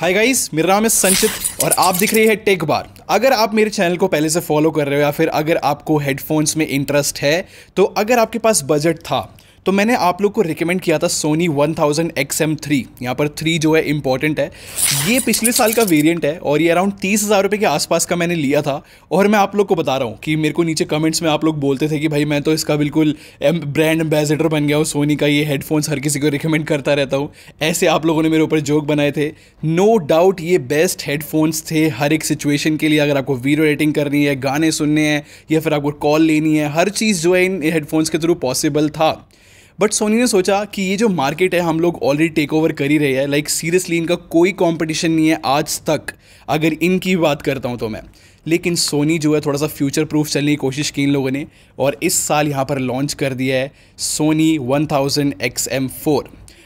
Hi guys, मेरा नाम है संचित और आप दिख रही है टेक बार। अगर आप मेरे चैनल को पहले से फॉलो कर रहे हो या फिर अगर आपको हेडफोन्स में इंटरेस्ट है, तो अगर आपके पास बजट था तो मैंने आप लोग को रिकमेंड किया था सोनी 1000 XM3। यहाँ पर 3 जो है इंपॉर्टेंट है। ये पिछले साल का वेरिएंट है और ये अराउंड 30,000 रुपये के आसपास का मैंने लिया था। और मैं आप लोग को बता रहा हूँ कि मेरे को नीचे कमेंट्स में आप लोग बोलते थे कि भाई मैं तो इसका बिल्कुल ब्रांड एम्बेसडर बन गया हूँ, सोनी का ये हेडफोन्स हर किसी को रिकमेंड करता रहता हूँ। ऐसे आप लोगों ने मेरे ऊपर जोक बनाए थे। नो डाउट ये बेस्ट हेडफोन्स थे हर एक सिचुएशन के लिए। अगर आपको वीडियो एडिटिंग करनी है, गाने सुनने हैं या फिर आपको कॉल लेनी है, हर चीज़ जो है इन हेडफोन्स के थ्रू पॉसिबल था। बट सोनी ने सोचा कि ये जो मार्केट है हम लोग ऑलरेडी टेक ओवर कर ही रहे हैं। लाइक सीरियसली इनका कोई कंपटीशन नहीं है आज तक, अगर इनकी बात करता हूँ तो मैं। लेकिन सोनी जो है थोड़ा सा फ्यूचर प्रूफ चलने की कोशिश की इन लोगों ने और इस साल यहाँ पर लॉन्च कर दिया है सोनी 1000 XM4।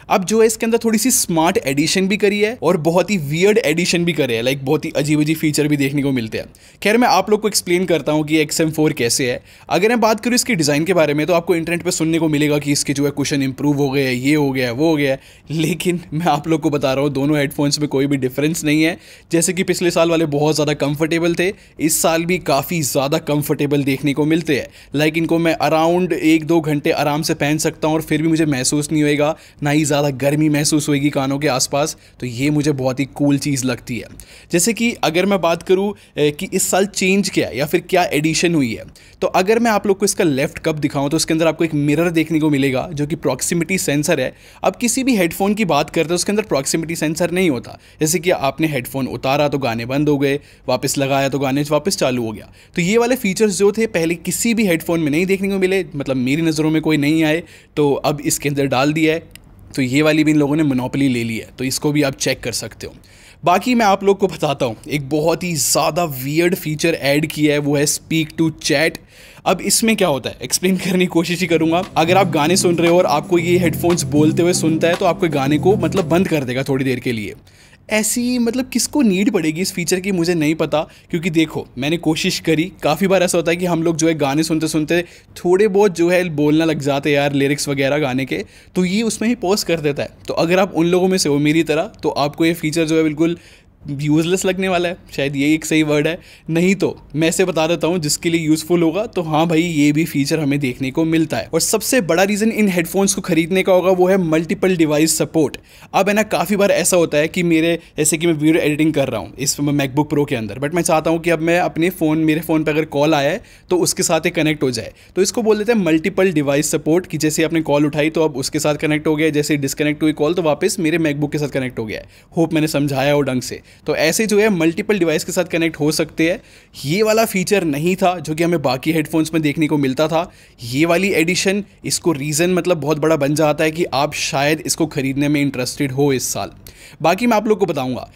अब जो है इसके अंदर थोड़ी सी स्मार्ट एडिशन भी करी है और बहुत ही वियर्ड एडिशन भी करे है। लाइक बहुत ही अजीब अजीब फीचर भी देखने को मिलते हैं। खैर मैं आप लोग को एक्सप्लेन करता हूँ कि XM4 कैसे है। अगर मैं बात करूँ इसके डिज़ाइन के बारे में तो आपको इंटरनेट पे सुनने को मिलेगा कि इसके जो है कुशन इंप्रूव हो गए हैं, ये हो गया है, वो हो गया है। लेकिन मैं आप लोग को बता रहा हूँ दोनों हेडफोन्स में कोई भी डिफरेंस नहीं है। जैसे कि पिछले साल वाले बहुत ज़्यादा कंफर्टेबल थे, इस साल भी काफ़ी ज़्यादा कंफर्टेबल देखने को मिलते हैं। लाइक इनको मैं अराउंड 1-2 घंटे आराम से पहन सकता हूँ और फिर भी मुझे महसूस नहीं होएगा, ना ही ज़्यादा गर्मी महसूस होएगी कानों के आसपास। तो ये मुझे बहुत ही कूल चीज़ लगती है। जैसे कि अगर मैं बात करूं कि इस साल चेंज क्या है या फिर क्या एडिशन हुई है, तो अगर मैं आप लोग को इसका लेफ्ट कप दिखाऊं तो इसके अंदर आपको एक मिरर देखने को मिलेगा जो कि प्रॉक्सिमिटी सेंसर है। अब किसी भी हेडफोन की बात करते हैं उसके अंदर प्रॉक्सिमिटी सेंसर नहीं होता। जैसे कि आपने हेडफोन उतारा तो गाने बंद हो गए, वापस लगाया तो गाने वापस चालू हो गया। तो ये वाले फीचर्स जो थे पहले किसी भी हेडफोन में नहीं देखने को मिले, मतलब मेरी नज़रों में कोई नहीं आए, तो अब इसके अंदर डाल दिया है। तो ये वाली भी इन लोगों ने मोनोपोली ले ली है, तो इसको भी आप चेक कर सकते हो। बाकी मैं आप लोग को बताता हूँ एक बहुत ही ज़्यादा वियर्ड फीचर ऐड किया है, वो है स्पीक टू चैट। अब इसमें क्या होता है एक्सप्लेन करने की कोशिश ही करूँगा। अगर आप गाने सुन रहे हो और आपको ये हेडफोन्स बोलते हुए सुनता है तो आपको गाने को मतलब बंद कर देगा थोड़ी देर के लिए। ऐसी मतलब किसको नीड पड़ेगी इस फीचर की, मुझे नहीं पता। क्योंकि देखो मैंने कोशिश करी, काफ़ी बार ऐसा होता है कि हम लोग जो है गाने सुनते सुनते थोड़े बहुत जो है बोलना लग जाते हैं यार, लिरिक्स वगैरह गाने के, तो ये उसमें ही पॉज कर देता है। तो अगर आप उन लोगों में से हो मेरी तरह, तो आपको ये फीचर जो है बिल्कुल यूज़लेस लगने वाला है, शायद ये एक सही वर्ड है। नहीं तो मैं ऐसे बता देता हूँ जिसके लिए यूज़फुल होगा, तो हाँ भाई ये भी फीचर हमें देखने को मिलता है। और सबसे बड़ा रीज़न इन हेडफोन्स को खरीदने का होगा वो है मल्टीपल डिवाइस सपोर्ट। अब है ना काफ़ी बार ऐसा होता है कि जैसे कि मैं वीडियो एडिटिंग कर रहा हूँ इस मैकबुक प्रो के अंदर, बट मैं चाहता हूँ कि अब मैं अपने मेरे फ़ोन पर अगर कॉल आया है तो उसके साथ ही कनेक्ट हो जाए। तो इसको बोल देते हैं मल्टीपल डिवाइस सपोर्ट, कि जैसे आपने कॉल उठाई तो अब उसके साथ कनेक्ट हो गया, जैसे डिस्कनेक्ट हुई कॉल तो वापस मेरे मैकबुक के साथ कनेक्ट हो गया है। होप मैंने समझाया हो ढंग से। तो ऐसे जो है मल्टीपल डिवाइस के साथ कनेक्ट हो सकते हैं। ये वाला फीचर नहीं था जो कि हमें बाकी हेडफोन्स में देखने को मिलता था। ये वाली एडिशन इसको रीज़न मतलब बहुत बड़ा बन जाता है कि आप शायद इसको खरीदने में इंटरेस्टेड हो इस साल। बाकी मैं आप लोग को बताऊंगा,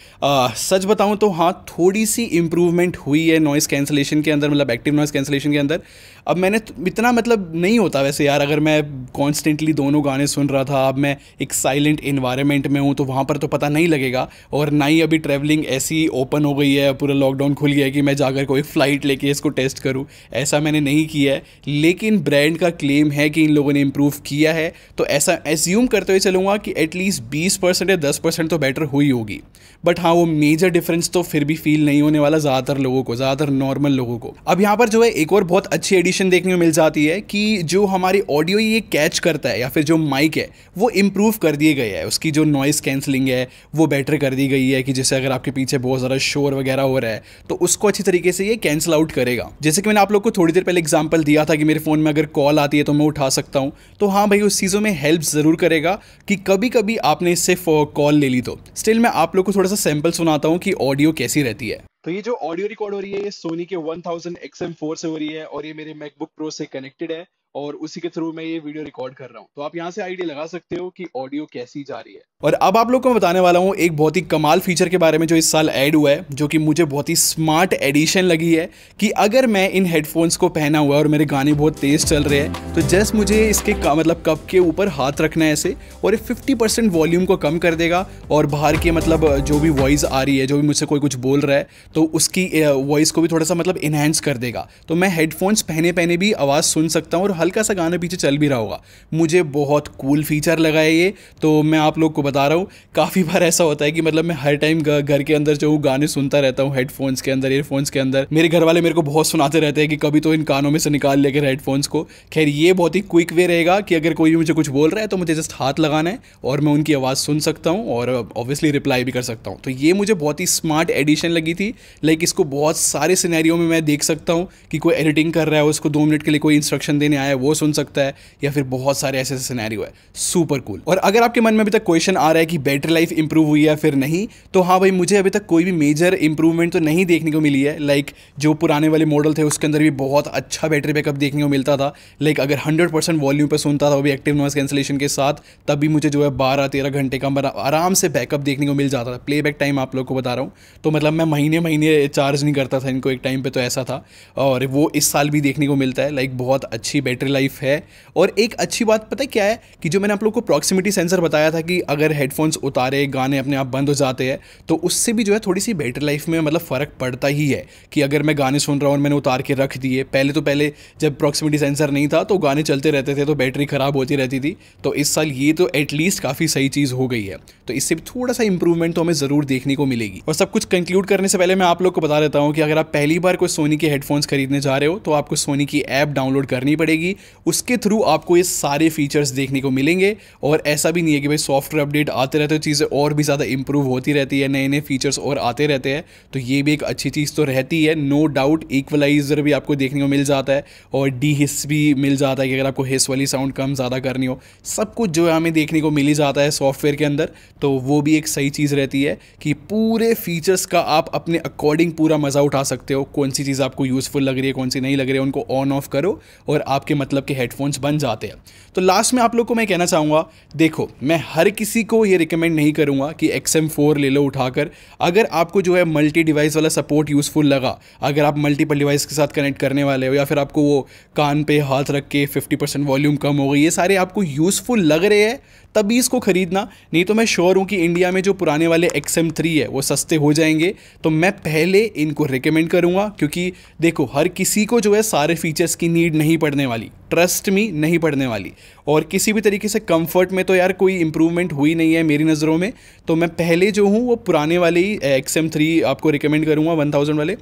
सच बताऊं तो हाँ थोड़ी सी इंप्रूवमेंट हुई है नॉइज़ कैंसलेशन के अंदर, मतलब एक्टिव नॉइज़ कैंसलेशन के अंदर। अब मैंने इतना मतलब नहीं होता वैसे यार, अगर मैं कॉन्स्टेंटली दोनों गाने सुन रहा था, अब मैं एक साइलेंट इन्वायरमेंट में हूँ तो वहाँ पर तो पता नहीं लगेगा। और ना ही अभी ट्रैवलिंग ऐसी ओपन हो गई है, पूरा लॉकडाउन खुल गया है कि मैं जाकर कोई फ़्लाइट लेके इसको टेस्ट करूँ, ऐसा मैंने नहीं किया है। लेकिन ब्रांड का क्लेम है कि इन लोगों ने इम्प्रूव किया है, तो ऐसा एज्यूम करते हुए चलूँगा कि एटलीस्ट 20% या 10% तो बेटर हुई होगी। बट हाँ वो मेजर डिफरेंस तो फिर भी फील नहीं होने वाला ज़्यादातर लोगों को, ज़्यादातर नॉर्मल लोगों को। अब यहाँ पर जो है एक और बहुत अच्छी एडिशन देखने को मिल जाती है कि जो हमारी ऑडियो ये कैच करता है या फिर जो माइक है वो इम्प्रूव कर दिए गए है। उसकी जो नॉइज़ कैंसलिंग है वो बेटर कर दी गई है, कि जैसे अगर आपके पीछे बहुत ज़्यादा शोर वगैरह हो रहा है तो उसको अच्छी तरीके से ये कैंसिल आउट करेगा। जैसे कि मैंने आप लोग को थोड़ी देर पहले एग्जांपल दिया था कि मेरे फ़ोन में अगर कॉल आती है तो मैं उठा सकता हूँ। तो हाँ भाई उस चीज़ों में हेल्प ज़रूर करेगा कि कभी कभी आपने इससे कॉल ले ली तो। स्टिल मैं आप लोग को थोड़ा सा सैंपल सुनाता हूँ कि ऑडियो कैसी रहती है। तो ये जो ऑडियो रिकॉर्ड हो रही है ये सोनी के 1000 XM4 से हो रही है और ये मेरे मैकबुक प्रो से कनेक्टेड है और उसी के थ्रू मैं ये वीडियो रिकॉर्ड कर रहा हूँ। तो आप यहाँ से आइडिया लगा सकते हो कि ऑडियो कैसी जा रही है। और अब आप लोग को बताने वाला हूँ एक बहुत ही कमाल फीचर के बारे में जो इस साल ऐड हुआ है, जो कि मुझे बहुत ही स्मार्ट एडिशन लगी है। कि अगर मैं इन हेडफोन्स को पहना हुआ है और मेरे गाने बहुत तेज चल रहे हैं तो जस्ट मुझे इसके मतलब कप के ऊपर हाथ रखना है ऐसे, और ये 50% वॉल्यूम को कम कर देगा और बाहर के मतलब जो भी वॉइस आ रही है, जो भी मुझसे कोई कुछ बोल रहा है तो उसकी वॉइस को भी थोड़ा सा मतलब इन्हेंस कर देगा। तो मैं हेडफोन्स पहने भी आवाज़ सुन सकता हूँ और हल्का सा गाना पीछे चल भी रहा होगा। मुझे बहुत कूल फीचर लगा है ये, तो मैं आप लोग को बता रहा हूँ। काफ़ी बार ऐसा होता है कि मतलब मैं हर टाइम घर के अंदर जो गाने सुनता रहता हूँ हेडफोन्स के अंदर, ईयरफोन्स के अंदर। मेरे घर वाले मेरे को बहुत सुनाते रहते हैं कि कभी तो इन कानों में से निकाल लेकर हेडफोन्स को। खैर ये बहुत ही क्विक वे रहेगा कि अगर कोई मुझे कुछ बोल रहा है तो मुझे जस्ट हाथ लगाना है और मैं उनकी आवाज़ सुन सकता हूँ और ऑब्वियसली रिप्लाई भी कर सकता हूँ। तो ये मुझे बहुत ही स्मार्ट एडिशन लगी थी। लाइक इसको बहुत सारे सिनेरियो में मैं देख सकता हूँ कि कोई एडिटिंग कर रहा है, उसको 2 मिनट के लिए कोई इंस्ट्रक्शन देने आया है, वो सुन सकता है, या फिर बहुत सारे ऐसे सिनेरियो है। Super cool. और अगर आपके मन में अभी तक क्वेश्चन आ रहा है कि बैटरी लाइफ इंप्रूव हुई है फिर नहीं, तो हाँ भाई, मुझे अभी तक कोई भी मेजर इंप्रूवमेंट तो नहीं देखने को मिली है। लाइक जो पुराने वाले मॉडल थे उसके अंदर भी बहुत अच्छा बैटरी बैकअप देखने को मिलता था। लाइक अगर 100% वॉल्यूम पे सुनता था वो भी एक्टिव नॉइस कैंसिलेशन के साथ, तब भी मुझे जो है 12-13 घंटे का आराम से बैकअप देखने को मिल जाता था। प्लेबैक टाइम आप लोग को बता रहा हूँ, तो मतलब मैं महीने चार्ज नहीं करता था इनको, एक टाइम पे तो ऐसा था। और वो इस साल भी देखने को मिलता है। लाइक बहुत अच्छी बैटरी लाइफ है। और एक अच्छी बात पता है क्या है, कि जो मैंने आप लोग को प्रॉक्सिमिटी सेंसर बताया था कि अगर हेडफोन्स उतारे गाने अपने आप बंद हो जाते हैं, तो उससे भी जो है थोड़ी सी बैटरी लाइफ में मतलब फ़र्क पड़ता ही है। कि अगर मैं गाने सुन रहा हूँ और मैंने उतार के रख दिए, पहले जब प्रॉक्सिमिटी सेंसर नहीं था तो गाने चलते रहते थे तो बैटरी ख़राब होती रहती थी। तो इस साल ये तो एटलीस्ट काफ़ी सही चीज़ हो गई है, तो इससे भी थोड़ा सा इंप्रूवमेंट तो हमें ज़रूर देखने को मिलेगी। और सब कुछ कंक्लूड करने से पहले मैं आप लोग को बता देता हूँ कि अगर आप पहली बार कोई सोनी के हेडफोन्स खरीदने जा रहे हो तो आपको सोनी की ऐप डाउनलोड करनी पड़ेगी। उसके थ्रू आपको ये सारे फीचर्स देखने को मिलेंगे। और ऐसा भी नहीं है कि भाई सॉफ्टवेयर अपडेट आते रहते हैं, चीज़ें और भी ज़्यादा इंप्रूव होती रहती है, नए नए फीचर्स और आते रहते हैं। तो ये भी एक अच्छी चीज़ तो रहती है, नो डाउट। इक्वलाइजर भी आपको देखने को मिल जाता है और डी हिस भी मिल जाता है कि अगर आपको हिस वाली साउंड कम ज़्यादा करनी हो, सब कुछ जो है हमें देखने को मिल ही जाता है सॉफ्टवेयर के अंदर। तो वो भी एक सही चीज़ रहती है कि पूरे फीचर्स का आप अपने अकॉर्डिंग पूरा मज़ा उठा सकते हो। कौन सी चीज़ आपको यूज़फुल लग रही है, कौन सी नहीं लग रही है, उनको ऑन ऑफ करो और आपके मतलब के हेडफोन्स बन जाते हैं। तो लास्ट में आप लोग को मैं कहना चाहूँगा, देखो मैं हर किसी को ये रिकमेंड नहीं करूँगा कि XM4 ले लो उठाकर। अगर आपको जो है मल्टी डिवाइस वाला सपोर्ट यूज़फुल लगा, अगर आप मल्टीपल डिवाइस के साथ कनेक्ट करने वाले हो, या फिर आपको वो कान पे हाथ रख के 50% वॉल्यूम कम हो गई, ये सारे आपको यूज़फुल लग रहे हैं, तभी इसको खरीदना। नहीं तो मैं श्योर हूँ कि इंडिया में जो पुराने वाले XM3 है वो सस्ते हो जाएंगे। तो मैं पहले इनको रिकमेंड करूँगा, क्योंकि देखो हर किसी को जो है सारे फीचर्स की नीड नहीं पड़ने वाली, ट्रस्ट मी नहीं पड़ने वाली। और किसी भी तरीके से कंफर्ट में तो यार कोई इंप्रूवमेंट हुई नहीं है मेरी नज़रों में। तो मैं पहले जो हूँ वो पुराने वाले ही XM3 आपको रिकमेंड करूँगा 1000 वाले।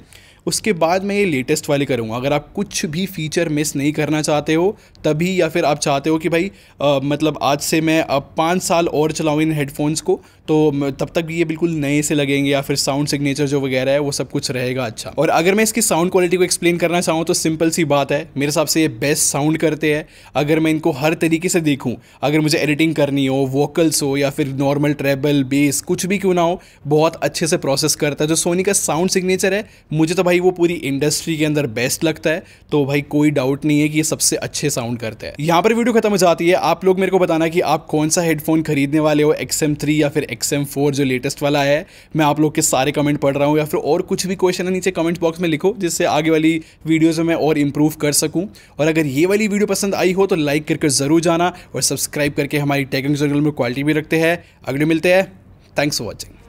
उसके बाद मैं ये लेटेस्ट वाले करूँगा। अगर आप कुछ भी फीचर मिस नहीं करना चाहते हो तभी, या फिर आप चाहते हो कि भाई मतलब आज से मैं अब 5 साल और चलाऊँ इन हेडफोन्स को, तो तब तक ये बिल्कुल नए से लगेंगे, या फिर साउंड सिग्नेचर जो वगैरह है वो सब कुछ रहेगा अच्छा। और अगर मैं इसकी साउंड क्वालिटी को एक्सप्लेन करना चाहूँ तो सिंपल सी बात है, मेरे हिसाब से ये बेस्ट साउंड करते हैं। अगर मैं इनको हर तरीके से देखूँ, अगर मुझे एडिटिंग करनी हो, वोकल्स हो या फिर नॉर्मल ट्रेबल बेस कुछ भी क्यों ना हो, बहुत अच्छे से प्रोसेस करता है। जो सोनी का साउंड सिग्नेचर है मुझे तो भाई वो पूरी इंडस्ट्री के अंदर बेस्ट लगता है। तो भाई कोई डाउट नहीं है कि ये सबसे अच्छे साउंड करते हैं। यहाँ पर वीडियो खत्म हो जाती है। आप लोग मेरे को बताना कि आप कौन सा हेडफोन खरीदने वाले हो, XM3 या फिर XM4 जो लेटेस्ट वाला है। मैं आप लोग के सारे कमेंट पढ़ रहा हूँ, या फिर और कुछ भी क्वेश्चन है नीचे कमेंट बॉक्स में लिखो, जिससे आगे वाली वीडियोज़ में मैं और इंप्रूव कर सकूँ। और अगर ये वाली वीडियो पसंद आई हो तो लाइक करके ज़रूर जाना और सब्सक्राइब करके हमारी टेक्निकल चैनल में क्वालिटी भी रखते हैं। अगले मिलते हैं। Thanks for watching.